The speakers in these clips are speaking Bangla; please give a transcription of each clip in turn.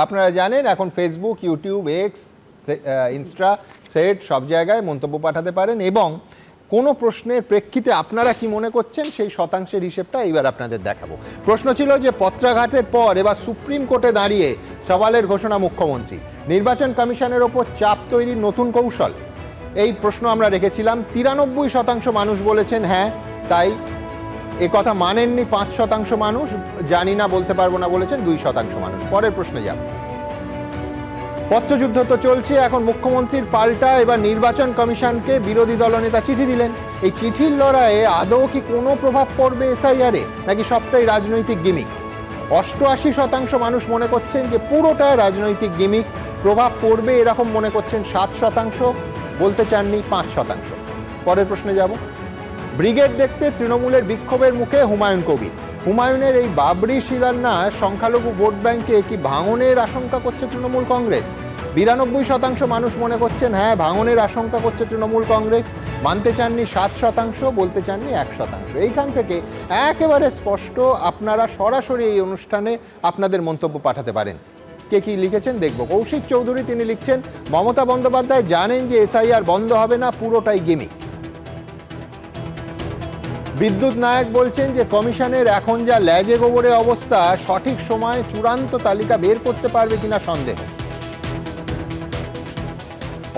আপনারা জানেন এখন Facebook, YouTube, x, Insta, thread সব জায়গায় মন্তব্য পাঠাতে পারেন এবং কোনো প্রশ্নের প্রেক্ষিতে আপনারা কি মনে করছেন সেই শতাংশের হিসেবটা এবার আপনাদের দেখাবো। প্রশ্ন ছিল যে পত্রাঘাতের পর এবার সুপ্রিম কোর্টে দাঁড়িয়ে সওয়ালের ঘোষণা মুখ্যমন্ত্রী, নির্বাচন কমিশনের ওপর চাপ তৈরির নতুন কৌশল। এই প্রশ্ন আমরা রেখেছিলাম। 93% মানুষ বলেছেন হ্যাঁ তাই। এ কথা মানেননি 5% মানুষ, জানি না বলতে পারবো না বলেছেন 2% মানুষ। পরের প্রশ্নে যাব। পত্রযুদ্ধ তো চলছে, এখন মুখ্যমন্ত্রীর পাল্টা এবার নির্বাচন কমিশনকে বিরোধী দলনেতা চিঠি দিলেন। এই চিঠির লড়াইয়ে আদৌ কি কোনো প্রভাব পড়বে এসআইআরে, নাকি সবটাই রাজনৈতিক গিমিক? 88% মানুষ মনে করছেন যে পুরোটা রাজনৈতিক গিমিক, প্রভাব পড়বে এরকম মনে করছেন 7%, বলতে চাননি 5%। পরের প্রশ্নে যাব। ব্রিগেড দেখতে তৃণমূলের বিক্ষোভের মুখে হুমায়ুন কবির। হুমায়ুনের এই বাবরি শিলান্যাস সংখ্যালঘু ভোট ব্যাংকে কি ভাঙনের আশঙ্কা করছে তৃণমূল কংগ্রেস? 92% মানুষ মনে করছেন হ্যাঁ ভাঙনের আশঙ্কা করছে তৃণমূল কংগ্রেস, মানতে চাননি 7%, বলতে চাননি 1%। এইখান থেকে একেবারে স্পষ্ট আপনারা সরাসরি এই অনুষ্ঠানে আপনাদের মন্তব্য পাঠাতে পারেন। কে কি লিখেছেন দেখব। কৌশিক চৌধুরী তিনি লিখছেন, মমতা বন্দ্যোপাধ্যায় জানেন যে এসআইআর বন্ধ হবে না, পুরোটাই গিমিক। বিদ্যুৎ নায়ক বলছেন যে কমিশনের এখন যা ল্যাজে গোবরে অবস্থা, সঠিক সময়ে চূড়ান্ত তালিকা বের করতে পারবে কিনা সন্দেহ।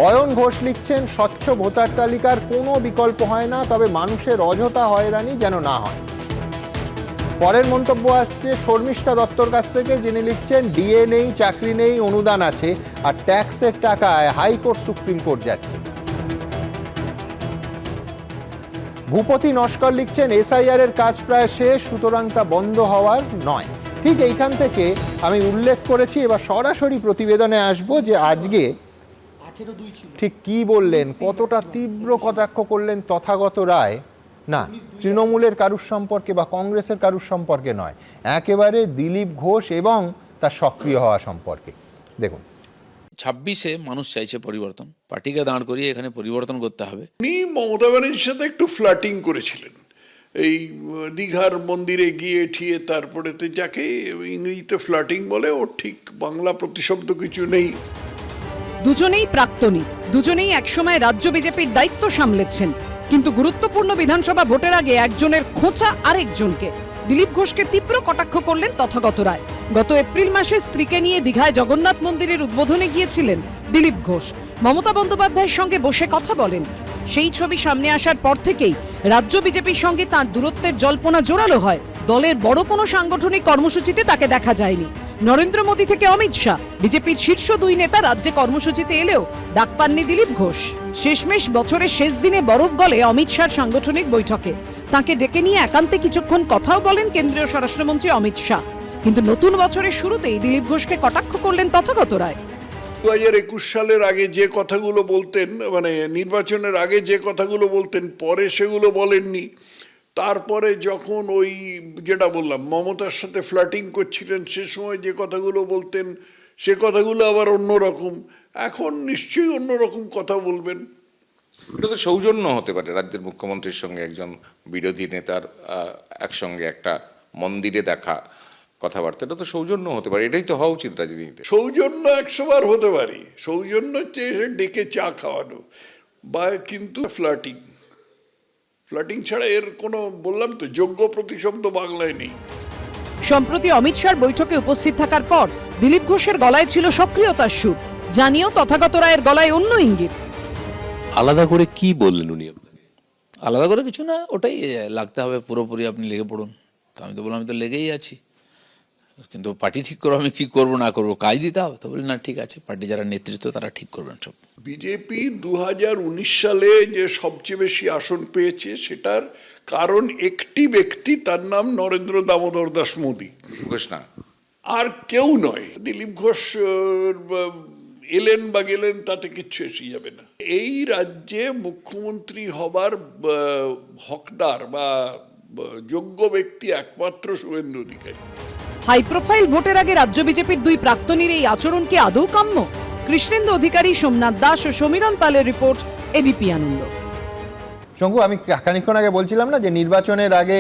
অয়ন ঘোষ লিখছেন, স্বচ্ছ ভোটার তালিকার কোনো বিকল্প হয় না, তবে মানুষের অযথা হয়রানি যেন না হয়। পরের মন্তব্য আসছে শর্মিষ্ঠা দত্তর কাছ থেকে, যিনি লিখছেন ডিএ নেই, চাকরি নেই, অনুদান আছে, আর ট্যাক্সের টাকায় হাইকোর্ট সুপ্রিম কোর্ট যাচ্ছে। ভূপতি নস্কর লিখছেন এসআইআর এর কাজ প্রায় শেষ, সুতরাং তা বন্ধ হওয়ার নয়। ঠিক এইখান থেকে আমি উল্লেখ করেছি, এবার সরাসরি প্রতিবেদনে আসব যে আজকে ঠিক কি বললেন, কতটা তীব্র কটাক্ষ করলেন তথাগত রায়। না, তৃণমূলের কারুর সম্পর্কে বা কংগ্রেসের কারুর সম্পর্কে নয়, একেবারে দিলীপ ঘোষ এবং তার সক্রিয় হওয়া সম্পর্কে। দেখুন, 26-এ মানুষ চাইছে পরিবর্তন, পার্টিকে দাঁড় করিয়ে এখানে পরিবর্তন করতে হবে। উনি মমতা ব্যানার্জির সাথে একটু ফ্লার্টিং করেছিলেন এই দীঘার মন্দিরে গিয়ে ঠিয়ে, তারপরেতে যাকে ইংরেজিতে ফ্লার্টিং বলে, ওর ঠিক বাংলা প্রতিশব্দ কিছু নেই। দুজনেই প্রাক্তনী, দুজনেই একসময় রাজ্য বিজেপির দায়িত্ব সামলেছেন, কিন্তু গুরুত্বপূর্ণ বিধানসভা ভোটের আগে একজনের খোঁচা আরেকজনকে। দিলীপ ঘোষকে তীব্র কটাক্ষ করলেন তথাগত রায়। গত এপ্রিল মাসে স্ত্রীকে নিয়ে দীঘায় জগন্নাথ মন্দিরের উদ্বোধনে গিয়েছিলেন দিলীপ ঘোষ। মমতা বন্দ্যোপাধ্যায়ের সঙ্গে বসে কথা বলেন। সেই ছবি সামনে আসার পর থেকেই রাজ্য বিজেপির সঙ্গে তাঁর দূরত্বের জল্পনা জোরালো হয়। দলের বড় কোনো সাংগঠনিক কর্মসূচিতে তাকে দেখা যায়নি। নরেন্দ্র মোদী থেকে অমিত শাহ, বিজেপির শীর্ষ দুই নেতা রাজ্যে কর্মসূচিতে এলেও ডাক পাননি দিলীপ ঘোষ। শেষমেশ বছরের শেষ দিনে বরফ গলে অমিত শাহর সাংগঠনিক বৈঠকে তাকে ডেকে নিয়ে একান্তে কিছুক্ষণ কথাও বলেন কেন্দ্রীয় স্বরাষ্ট্রমন্ত্রী অমিত শাহ। কিন্তু নতুন বছরের শুরুতেই দিলীপ ঘোষকে কটাক্ষ করলেন তথাগত রায়। 2021 সালের আগে যে কথাগুলো বলতেন, মানে নির্বাচনের আগে যে কথাগুলো বলতেন, পরে সেগুলো বলেননি। তারপরে যখন ওই যেটা বললাম মমতার সাথে ফ্লার্টিং করছিলেন, সে সময় যে কথাগুলো বলতেন সে কথাগুলো আবার অন্যরকম। এখন নিশ্চয়ই অন্যরকম কথা বলবেন। এটা তো সৌজন্য হতে পারে রাজ্যের মুখ্যমন্ত্রীর সঙ্গে একজন বিরোধী নেতার একসঙ্গে একটা মন্দিরে দেখা কথাবার্তা, এটা তো সৌজন্য হতে পারে। এটাই তো হওয়া উচিত রাজনীতিতে। সৌজন্য 100 বার হতে পারি, সৌজন্য হচ্ছে ডেকে চা খাওয়ানো বা, কিন্তু ফ্লার্টিং ছাড়া এর কোনো, বললাম তো, যোগ্য প্রতিশব্দ বাংলায় নেই। সম্প্রতি অমিত শাহর বৈঠকে উপস্থিত থাকার পর দিলীপ ঘোষের গলায় ছিল সক্রিয়তার সুর, জানিয়েও তথাগত রায়ের গলায় অন্য ইঙ্গিত। আলাদা করে কি বললেন উনি? আলাদা করে কিছু না, ওটাই লাগতে হবে পুরোপুরি, আপনি লেগে পড়ুন। তো আমি তো বললাম আমি তো লেগেই আছি, কিন্তু পার্টি ঠিক করবো আমি কি করবো না করবো, কাজ দিতে হবে। তো বলি না ঠিক আছে, পার্টি যারা নেতৃত্ব তারা ঠিক করবেন সব। বিজেপি 2019 সালে যে সবচেয়ে বেশি আসন পেয়েছে সেটার কারণ একটি ব্যক্তি, তার নাম নরেন্দ্র দামোদর দাস মোদী। ঘোষ না, আর কেউ নয়। দিলীপ ঘোষ এলেন বা গেলেন তাতে কিচ্ছু এসে যাবে না। এই রাজ্যে মুখ্যমন্ত্রী হবার হকদার বা যোগ্য ব্যক্তি একমাত্র শুভেন্দু অধিকারী। হাই প্রোফাইল ভোটের আগে রাজ্য বিজেপির দুই প্রাক্তনীর এই আচরণ কি আদৌ কাম্য? কৃষ্ণেন্দু অধিকারী, সোমনাথ দাস ও সমীরণ পালের রিপোর্ট, এবিপি আনন্দ। শঙ্কু, আমি খানিকক্ষণ আগে বলছিলাম না যে নির্বাচনের আগে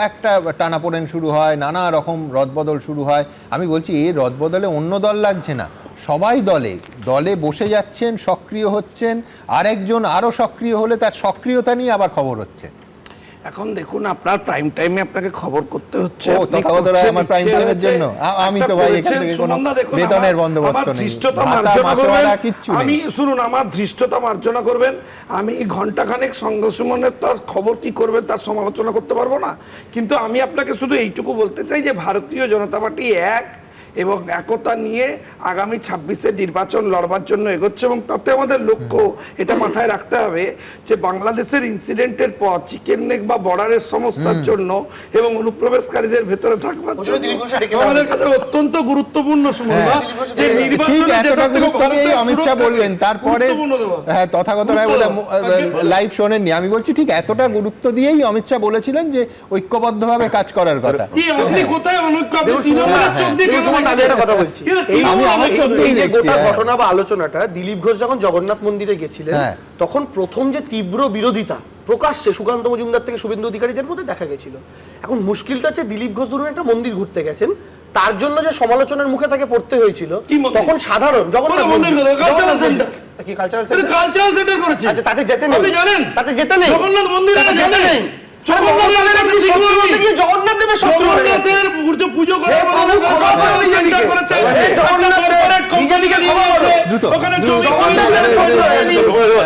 একটা টানাপোড়েন শুরু হয়, নানা রকম রদবদল শুরু হয়। আমি বলছি এই রদবদলে অন্য দল লাগছে না, সবাই দলে দলে বসে যাচ্ছেন, সক্রিয় হচ্ছেন। আরেকজন আরও সক্রিয় হলে তার সক্রিয়তা নিয়ে আবার খবর হচ্ছে। এখন দেখুন, আপনার প্রাইম টাইমে আপনাকে খবর করতে হচ্ছে। ও তথাগত রায় আমার প্রাইম টাইমের জন্য? আমি তো ভাই এখান থেকে কোনো বেতনের বন্দোবস্ত নেই, ভাতা মাসোয়ারা কিচ্ছু নেই। আমি শুনুন, আমার ধৃষ্টতা মার্জনা করবেন, আমি ঘন্টাখানেক সঙ্গে সুমনের তার খবর কি করবেন তার সমালোচনা করতে পারবো না, কিন্তু আমি আপনাকে শুধু এইটুকু বলতে চাই যে ভারতীয় জনতা পার্টি এক এবং একতা নিয়ে আগামী 26-এ নির্বাচন লড়বার জন্য এগোচ্ছে। এবং তাতে আমাদের লক্ষ্য এটা মাথায় রাখতে হবে যে বাংলাদেশের ইনসিডেন্টের পর চিকেন নেক বা বর্ডারের সমস্যার জন্য এবং অনুপ্রবেশকারীদের ভেতরে থাকবার জন্য আমাদের কাছে অত্যন্ত গুরুত্বপূর্ণ সুমনদা যে ঠিক নির্বাচনে এতটা গুরুত্ব দিয়ে অমিত শাহ বললেন, তারপরে হ্যাঁ তথাগত রায় বলে লাইভ শোনেননি। আমি বলছি ঠিক এতটা গুরুত্ব দিয়েই অমিত শাহ বলেছিলেন যে ঐক্যবদ্ধভাবে কাজ করার কথা। আপনি কোথায় অনৈক্য, আপনি তৃণমূলের চোখ দিয়ে কেন আমি একটা কথা বলছি, আমি আমার চোখ এই দিয়েই যে দেখছি, গোটা হ্যাঁ। ঘটনা বা আলোচনাটা দিলীপ ঘোষ যখন জগন্নাথ মন্দিরে গেছিলেন, হ্যাঁ। তখন প্রথম যে তীব্র বিরোধিতা প্রকাশ্যে সুকান্ত মজুমদার থেকে শুভেন্দু অধিকারীদের মধ্যে দেখা গেছিল। এখন মুশকিলটা হচ্ছে দিলীপ ঘোষ ধরুন একটা মন্দির ঘুরতে গেছেন, তার জন্য যে সমালোচনার মুখে তাকে পড়তে হয়েছিল, কি মন্দির? তখন সাধারণ জগন্নাথ মন্দির মন্দির, কালচারাল জগন্নাথ সেন্টার। মন্দির। কি কালচারাল এটা কালচারাল সেন্টার করেছে। আচ্ছা, তাতে যেতে নেই, আপনি জানেন? তাতে যেতে নেই, জগন্নাথ মন্দিরে তাতে যেতে জানেন? নেই। জগন্নাথের কাছে শত্রু হতে গিয়ে জগন্নাথ দেবের শত্রু হয়ে গেছে। জগন্নাথের মূর্তি পুজো করে হে প্রভু, ক্ষমা করো বিজেপিকে। হে জগন্নাথ বিজেপিকে ক্ষমা করো। ওখানে জমি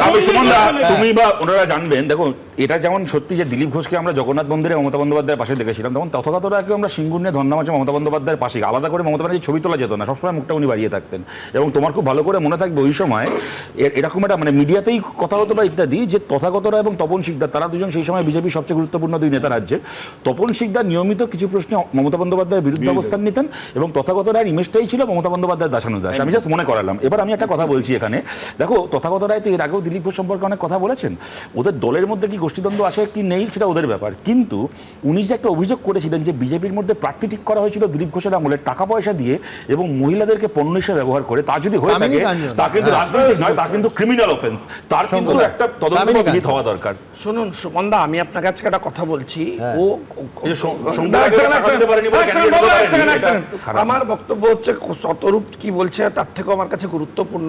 আমি সুমনদা, তুমি বা ওনারা জানবেন, দেখো এটা যেমন সত্যি যে দিলীপ ঘোষকে আমরা জগন্নাথ মন্দিরে মমতা বন্দ্যোপাধ্যায়ের পাশে দেখেছিলাম, তখন তথাগত রায়কেও আমরা সিঙ্গুর নিয়ে ধন্যবাদ মমতা বন্দ্যোপাধ্যায়ের পাশে। আলাদা করে মমতা ব্যানার্জির ছবি তোলা যেত না, সবসময় মুখটা উনি বাড়িয়ে থাকতেন। এবং তোমার খুব ভালো করে মনে থাকবে ওই সময় এরকম একটা মানে মিডিয়াতেই কথা হতো বা ইত্যাদি, যে তথাগত রায় এবং তপন শিকদার, তারা দুজন সেই সময় বিজেপির সবচেয়ে গুরুত্বপূর্ণ দুই নেতা রাজ্যের। তপন শিকদার নিয়মিত কিছু প্রশ্নে মমতা বন্দ্যোপাধ্যায়ের বিরুদ্ধে অবস্থান নিতেন এবং তথাগত রায়ের ইমেজটাই ছিল মমতা বন্দ্যোপাধ্যায়ের দাসানুদাস। আমি জাস্ট মনে করালাম। এবার আমি একটা কথা বলছি এখানে, দেখো তথাগত রায় তো এর আগেও দিলীপ ঘোষ সম্পর্কে অনেক কথা বলেছেন। ওদের দলের মধ্যে কি গোষ্ঠীদ্বন্দ্ব আসে কি নেই সেটা ওদের ব্যাপার, কিন্তু উনি যে একটা অভিযোগ করেছিলেন যে বিজেপির মধ্যে প্রার্থী ঠিক করা হয়েছিল দিলীপ ঘোষের আমলে টাকা পয়সা দিয়ে এবং মহিলাদেরকে পণ্য হিসেবে ব্যবহার করে, তা যদি হয়ে থাকে তা কিন্তু রাজনৈতিক নয়, তা কিন্তু ক্রিমিনাল অফেন্স, তার কিন্তু একটা তদন্ত বিহিত হওয়া দরকার। শুনুন সুমনদা, আমি আপনার কাছে একটা কথা বলছি। আমার বক্তব্য হচ্ছে শতরূপ কি বলছে তার থেকেও আমার কাছে গুরুত্বপূর্ণ।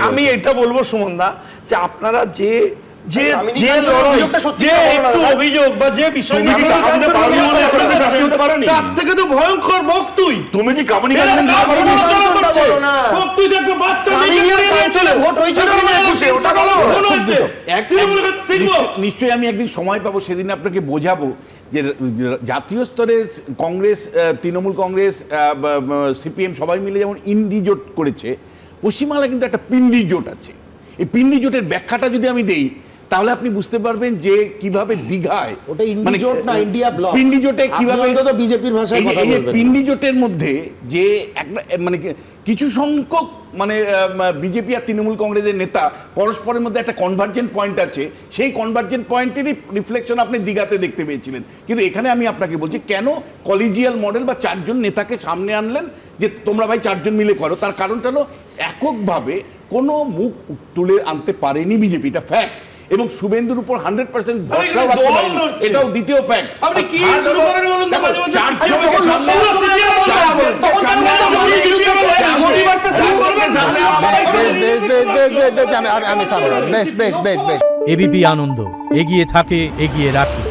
আমি এটা বলবো সুমনদা যে আপনারা যে যে যে একটু অভিযোগ বা যে বিষয় তার থেকে তো ভয়ঙ্কর বক্তুই। তুমি কি কামনি নিশ্চয়ই আমি একদিন সময় পাবো, সেদিন আপনাকে বোঝাবো যে জাতীয় স্তরে কংগ্রেস, তৃণমূল কংগ্রেস, সিপিএম সবাই মিলে যেমন ইন্ডি জোট করেছে, পশ্চিমবাংলায় কিন্তু একটা পিন্ডি জোট আছে। এই পিন্ডি জোটের ব্যাখ্যাটা যদি আমি দেই তাহলে আপনি বুঝতে পারবেন যে কিভাবে দীঘায় ওটা ইন্ডি জোট না ইন্ডিয়া ব্লক, পিন্ডি জোটে কিভাবে বিজেপির ভাষায় কথা বলবেন। পিন্ডি জোটের মধ্যে যে একটা মানে কিছু সংখ্যক মানে বিজেপি আর তৃণমূল কংগ্রেসের নেতা পরস্পরের মধ্যে একটা কনভার্জেন্ট পয়েন্ট আছে, সেই কনভার্জেন্ট পয়েন্টেরই রিফ্লেকশন আপনি দীঘাতে দেখতে পেয়েছিলেন। কিন্তু এখানে আমি আপনাকে বলছি কেন কলিজিয়াল মডেল বা চারজন নেতাকে সামনে আনলেন যে তোমরা ভাই চারজন মিলে করো, তার কারণটা হলো এককভাবে কোনো মুখ তুলে আনতে পারেনি বিজেপি, এটা ফ্যাক্ট। এবং শুভেন্দুর উপর 100% ভরসা রাখতে পারেনি, এটাও দ্বিতীয় ফ্যাক্ট। আপনি কি শুরু করেন বলুন তো? এবিপি আনন্দ এগিয়ে থাকে, এগিয়ে রাখে।